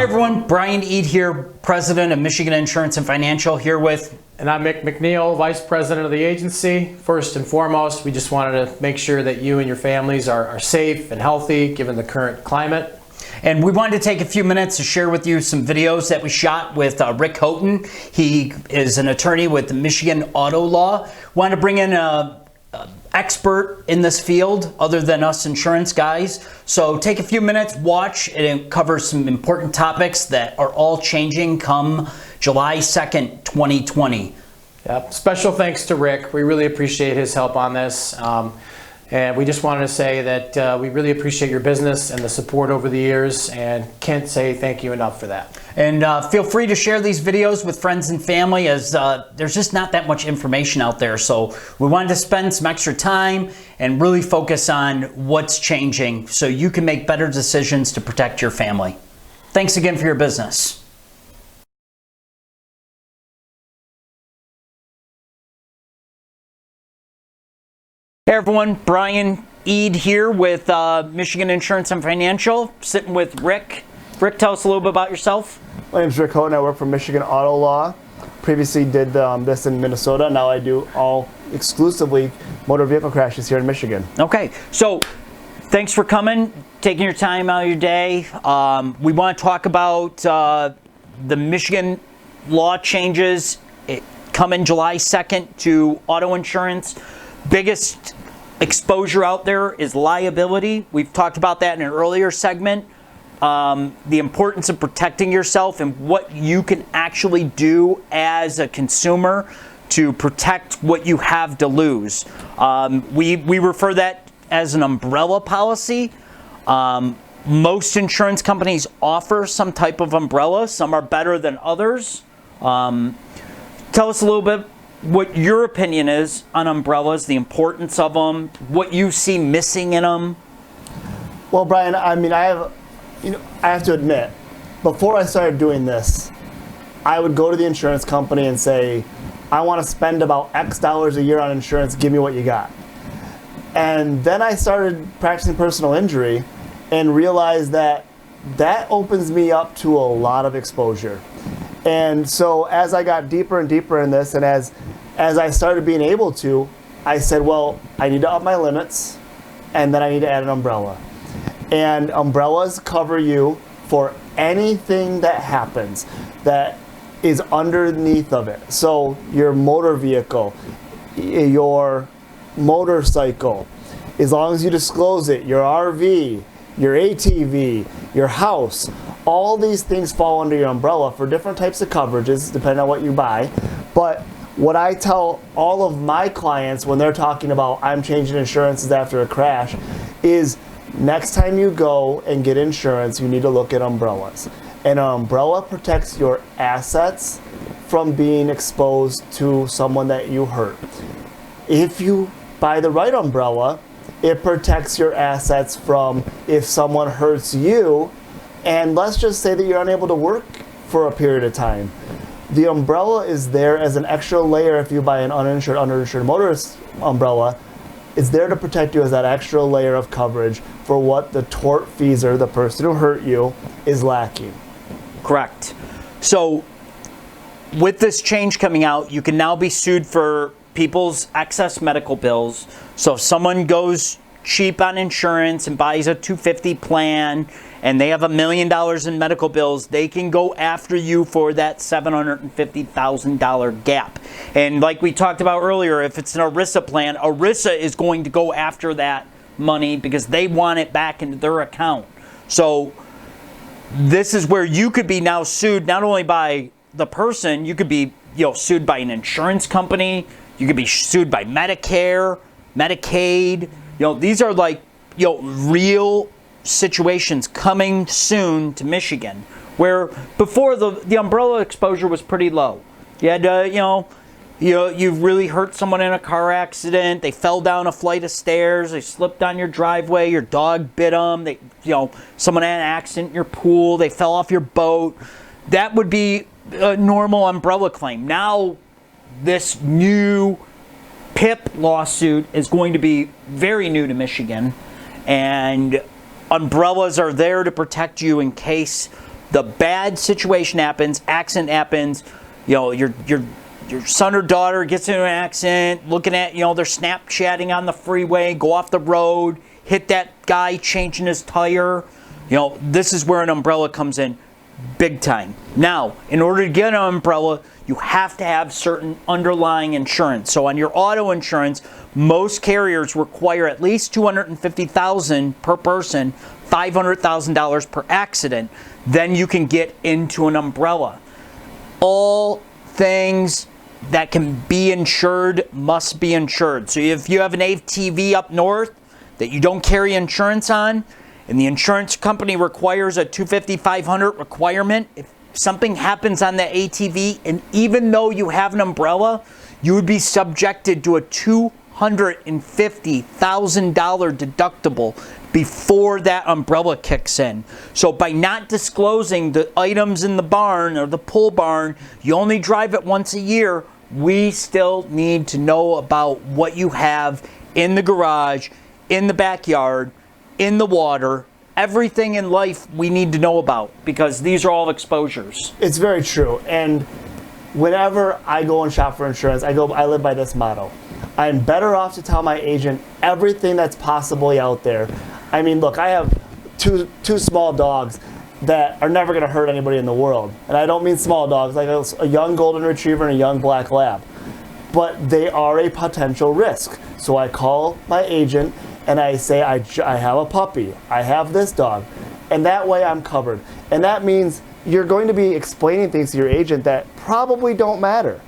Hi everyone, Brian Eade here, President of Michigan Insurance and Financial, here with... And I'm Mick McNeil, Vice President of the agency. First and foremost, we just wanted to make sure that you and your families are safe and healthy given the current climate. And we wanted to take a few minutes to share with you some videos that we shot with Rick Houghton. He is an attorney with Michigan Auto Law. Wanted to bring in a expert in this field other than us insurance guys. So take a few minutes, watch, and it covers some important topics that are all changing come July 2nd, 2020. Yep. Special thanks to Rick. We really appreciate his help on this. And we just wanted to say that we really appreciate your business and the support over the years, and can't say thank you enough for that. And feel free to share these videos with friends and family, as there's just not that much information out there. So we wanted to spend some extra time and really focus on what's changing so you can make better decisions to protect your family. Thanks again for your business. Hey everyone, Brian Eade here with Michigan Insurance and Financial, sitting with Rick. Rick, tell us a little bit about yourself. My name is Rick Houghton. I work for Michigan Auto Law. Previously did this in Minnesota. Now I do all exclusively motor vehicle crashes here in Michigan. Okay, so thanks for coming, taking your time out of your day. We want to talk about the Michigan law changes coming July 2nd to auto insurance. Biggest exposure out there is liability. We've talked about that in an earlier segment. The importance of protecting yourself and what you can actually do as a consumer to protect what you have to lose. We refer that as an umbrella policy. Most insurance companies offer some type of umbrella. Some are better than others. Tell us a little bit what your opinion is on umbrellas, the importance of them, what you see missing in them. Well, Brian, I mean, I have to admit, before I started doing this, I would go to the insurance company and say, I want to spend about X dollars a year on insurance, give me what you got. And then I started practicing personal injury and realized that that opens me up to a lot of exposure. And so as I got deeper and deeper in this, and as I started being able to, I said, well, I need to up my limits, and then I need to add an umbrella. And umbrellas cover you for anything that happens that is underneath of it. So your motor vehicle, your motorcycle, as long as you disclose it, your RV, your ATV, your house, all these things fall under your umbrella for different types of coverages depending on what you buy. But what I tell all of my clients when they're talking about I'm changing insurances after a crash is next time you go and get insurance, you need to look at umbrellas. And an umbrella protects your assets from being exposed to someone that you hurt. If you buy the right umbrella, it protects your assets from if someone hurts you. And let's just say that you're unable to work for a period of time. The umbrella is there as an extra layer if you buy an uninsured, underinsured motorist umbrella. It's there to protect you as that extra layer of coverage for what the tortfeasor, the person who hurt you, is lacking. Correct. So with this change coming out, you can now be sued for people's excess medical bills. So if someone goes cheap on insurance and buys a $250 plan and they have $1 million in medical bills, they can go after you for that $750,000 gap. And like we talked about earlier, if it's an ERISA plan, ERISA is going to go after that money because they want it back into their account. So this is where you could be now sued not only by the person, you could be sued by an insurance company, you could be sued by Medicare, Medicaid. These are like real situations coming soon to Michigan, where before the umbrella exposure was pretty low. You had to, you've really hurt someone in a car accident, they fell down a flight of stairs, they slipped on your driveway, your dog bit them, someone had an accident in your pool, they fell off your boat. That would be a normal umbrella claim. Now this new PIP lawsuit is going to be very new to Michigan, and umbrellas are there to protect you in case the bad situation happens, accident happens, your son or daughter gets into an accident, looking at, they're Snapchatting on the freeway, go off the road, hit that guy changing his tire. This is where an umbrella comes in big time. Now, in order to get an umbrella, you have to have certain underlying insurance. So on your auto insurance, most carriers require at least $250,000 per person, $500,000 per accident. Then you can get into an umbrella. All things that can be insured must be insured. So if you have an ATV up north that you don't carry insurance on, and the insurance company requires a $250,000, $500,000 requirement, if something happens on the ATV, and even though you have an umbrella, you would be subjected to a $250,000 deductible before that umbrella kicks in. So by not disclosing the items in the barn or the pole barn, you only drive it once a year, we still need to know about what you have in the garage, in the backyard, in the water. Everything in life we need to know about, because these are all exposures. It's very true. And whenever I go and shop for insurance, I live by this motto. I'm better off to tell my agent everything that's possibly out there. I mean, look, I have two small dogs that are never going to hurt anybody in the world. And I don't mean small dogs, like a young golden retriever and a young black lab. But they are a potential risk. So I call my agent and I say, I have a puppy, I have this dog, and that way I'm covered. And that means you're going to be explaining things to your agent that probably don't matter.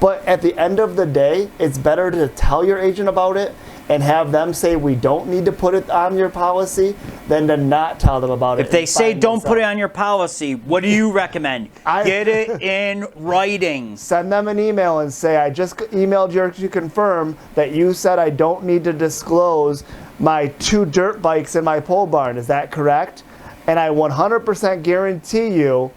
But at the end of the day, it's better to tell your agent about it and have them say we don't need to put it on your policy than to not tell them about it. If they say don't put it on your policy, what do you recommend? Get it in writing. Send them an email and say, I just emailed you to confirm that you said I don't need to disclose my 2 dirt bikes in my pole barn. Is that correct? And I 100% guarantee you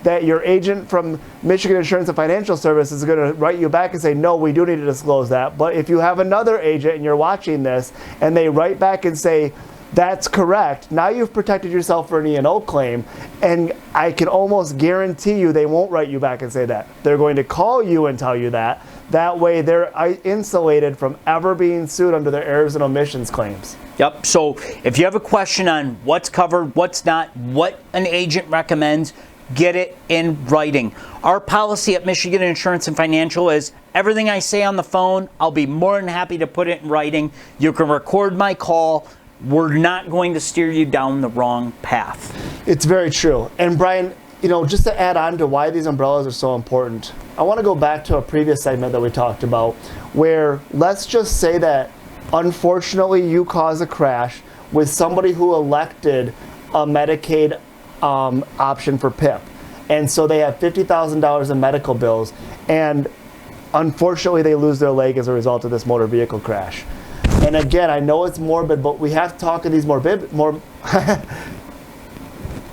that your agent from Michigan Insurance and Financial Services is going to write you back and say, no, we do need to disclose that. But if you have another agent and you're watching this and they write back and say, that's correct, now you've protected yourself for an E&O claim, and I can almost guarantee you they won't write you back and say that. They're going to call you and tell you that. That way they're insulated from ever being sued under their errors and omissions claims. Yep, so if you have a question on what's covered, what's not, what an agent recommends, get it in writing. Our policy at Michigan Insurance and Financial is everything I say on the phone, I'll be more than happy to put it in writing. You can record my call. We're not going to steer you down the wrong path. It's very true. And Brian, just to add on to why these umbrellas are so important, I want to go back to a previous segment that we talked about where let's just say that unfortunately you cause a crash with somebody who elected a Medicaid option for PIP. And so they have $50,000 in medical bills, and unfortunately they lose their leg as a result of this motor vehicle crash. And again, I know it's morbid, but we have to talk in these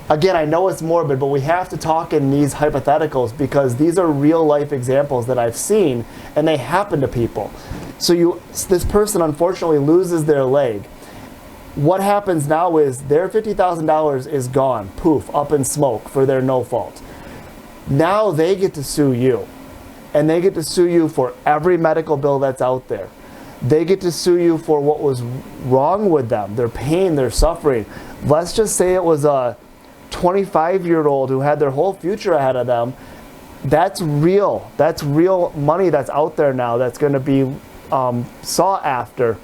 again, I know it's morbid, but we have to talk in these hypotheticals because these are real life examples that I've seen and they happen to people. So this person unfortunately loses their leg. What happens now is their $50,000 is gone, poof, up in smoke for their no fault. Now they get to sue you, and they get to sue you for every medical bill that's out there. They get to sue you for what was wrong with them, their pain, their suffering. Let's just say it was a 25-year-old who had their whole future ahead of them. That's real. That's real money that's out there now that's going to be sought after.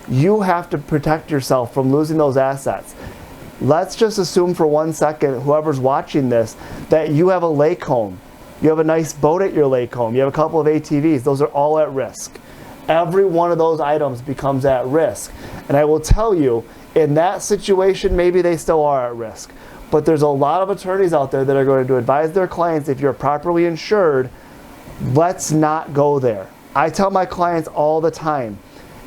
You have to protect yourself from losing those assets. Let's just assume for 1 second, whoever's watching this, that you have a lake home. You have a nice boat at your lake home. You have a couple of ATVs. Those are all at risk. Every one of those items becomes at risk. And I will tell you, in that situation, maybe they still are at risk. But there's a lot of attorneys out there that are going to advise their clients, if you're properly insured, let's not go there. I tell my clients all the time,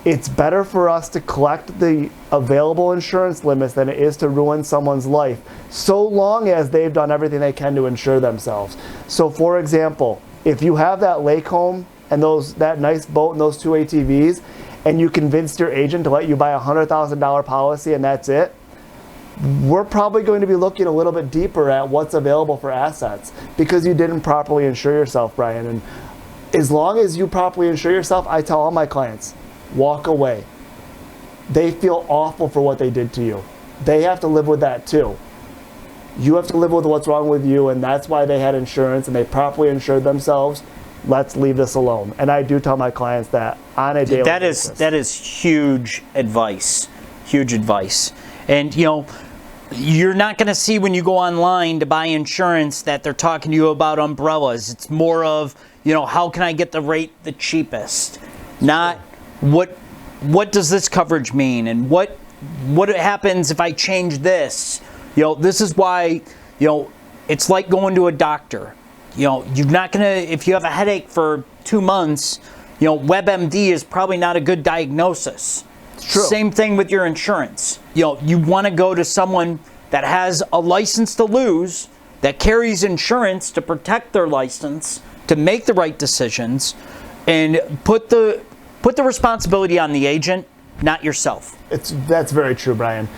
it's better for us to collect the available insurance limits than it is to ruin someone's life, so long as they've done everything they can to insure themselves. So for example, if you have that lake home and that nice boat and those 2 ATVs, and you convinced your agent to let you buy a $100,000 policy and that's it, we're probably going to be looking a little bit deeper at what's available for assets because you didn't properly insure yourself, Brian. And as long as you properly insure yourself, I tell all my clients, walk away. They feel awful for what they did to you. They have to live with that too. You have to live with what's wrong with you, and that's why they had insurance and they properly insured themselves. Let's leave this alone. And I do tell my clients that on a daily basis. That is huge advice. Huge advice. And you know, you're not going to see when you go online to buy insurance that they're talking to you about umbrellas. It's more of, you know, how can I get the rate the cheapest? Not what does this coverage mean, and what happens if I change this? You know, this is why, you know, it's like going to a doctor. You know, you're not going to, if you have a headache for 2 months, you know, WebMD is probably not a good diagnosis. It's true. Same thing with your insurance. You know, you want to go to someone that has a license to lose, that carries insurance to protect their license, to make the right decisions, and put the responsibility on the agent, not yourself. That's very true, Brian.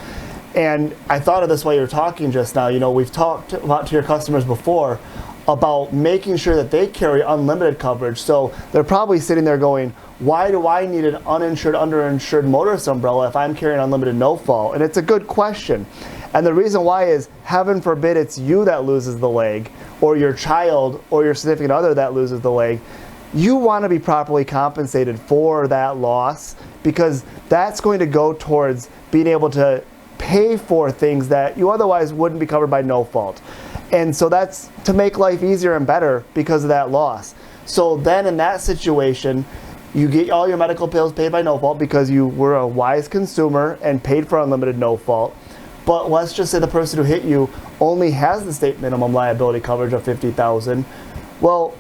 And I thought of this while you were talking just now. You know, we've talked about to your customers before about making sure that they carry unlimited coverage. So they're probably sitting there going, why do I need an uninsured, underinsured motorist umbrella if I'm carrying unlimited no fault? And it's a good question. And the reason why is, heaven forbid it's you that loses the leg, or your child or your significant other that loses the leg. You want to be properly compensated for that loss, because that's going to go towards being able to pay for things that you otherwise wouldn't be covered by no fault. And so that's to make life easier and better because of that loss. So then in that situation, you get all your medical bills paid by no fault because you were a wise consumer and paid for unlimited no fault. But let's just say the person who hit you only has the state minimum liability coverage of $50,000. Well,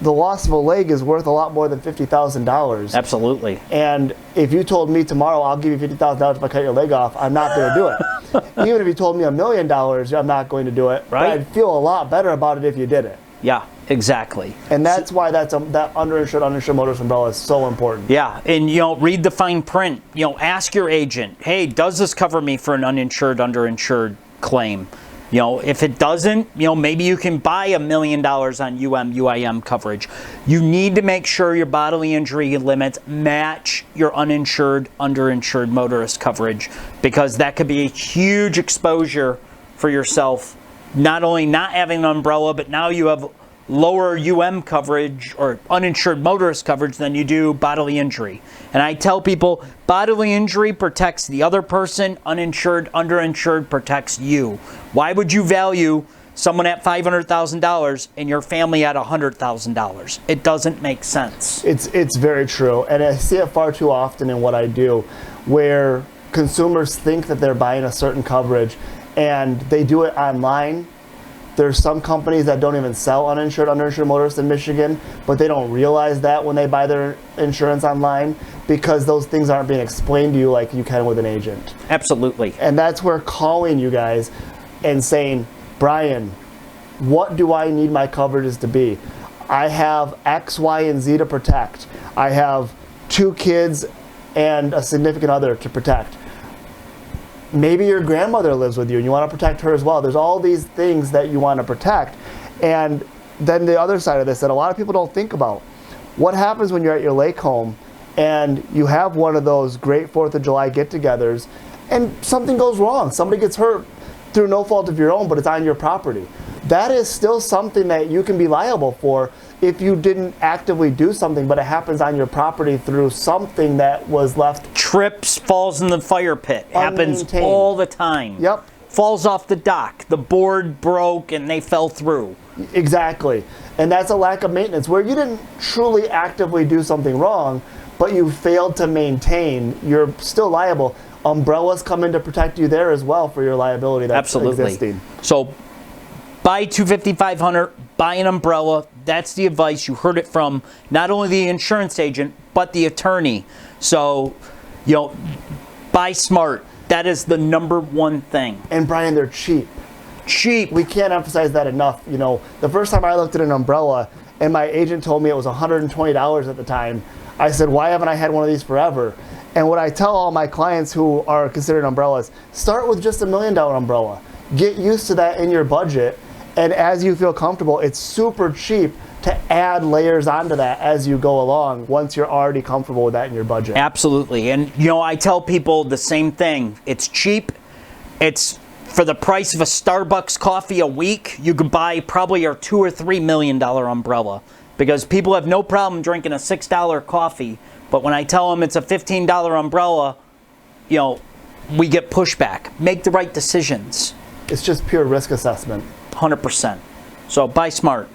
the loss of a leg is worth a lot more than $50,000. Absolutely. And if you told me tomorrow, I'll give you $50,000 if I cut your leg off, I'm not going to do it. Even if you told me $1 million, I'm not going to do it. Right. But I'd feel a lot better about it if you did it. Yeah, exactly. And that's why that underinsured, uninsured motorist umbrella is so important. Yeah, and you know, read the fine print. You know, ask your agent, hey, does this cover me for an uninsured, underinsured claim? You know, if it doesn't, you know, maybe you can buy $1 million on UM/UIM coverage. You need to make sure your bodily injury limits match your uninsured, underinsured motorist coverage, because that could be a huge exposure for yourself. Not only not having an umbrella, but now you have lower UM coverage or uninsured motorist coverage than you do bodily injury. And I tell people, bodily injury protects the other person, uninsured, underinsured protects you. Why would you value someone at $500,000 and your family at $100,000? It doesn't make sense. It's very true. And I see it far too often in what I do, where consumers think that they're buying a certain coverage and they do it online. There's some companies that don't even sell uninsured, underinsured motorists in Michigan, but they don't realize that when they buy their insurance online, because those things aren't being explained to you like you can with an agent. Absolutely. And that's where calling you guys and saying, Brian, what do I need my coverages to be? I have X, Y, and Z to protect. I have 2 kids and a significant other to protect. Maybe your grandmother lives with you and you want to protect her as well. There's all these things that you want to protect. And then the other side of this that a lot of people don't think about. What happens when you're at your lake home and you have one of those great 4th of July get-togethers and something goes wrong? Somebody gets hurt through no fault of your own, but it's on your property. That is still something that you can be liable for if you didn't actively do something, but it happens on your property through something that was left. Trips, falls in the fire pit. Happens all the time. Yep. Falls off the dock. The board broke and they fell through. Exactly. And that's a lack of maintenance where you didn't truly actively do something wrong, but you failed to maintain. You're still liable. Umbrellas come in to protect you there as well for your liability that's Absolutely. existing. So buy $250, $500, buy an umbrella. That's the advice. You heard it from not only the insurance agent, but the attorney. So, you know, buy smart. That is the #1 thing. And Brian, they're cheap. Cheap. We can't emphasize that enough. You know, the first time I looked at an umbrella and my agent told me it was $120 at the time, I said, why haven't I had one of these forever? And what I tell all my clients who are considered umbrellas, start with just $1 million umbrella. Get used to that in your budget, and as you feel comfortable, it's super cheap to add layers onto that as you go along once you're already comfortable with that in your budget. Absolutely. And I tell people the same thing. It's cheap. It's for the price of a Starbucks coffee a week, you could buy probably our $2 or $3 million umbrella, because people have no problem drinking a $6 coffee. But when I tell them it's a $15 umbrella, we get pushback. Make the right decisions. It's just pure risk assessment. 100%. So buy smart.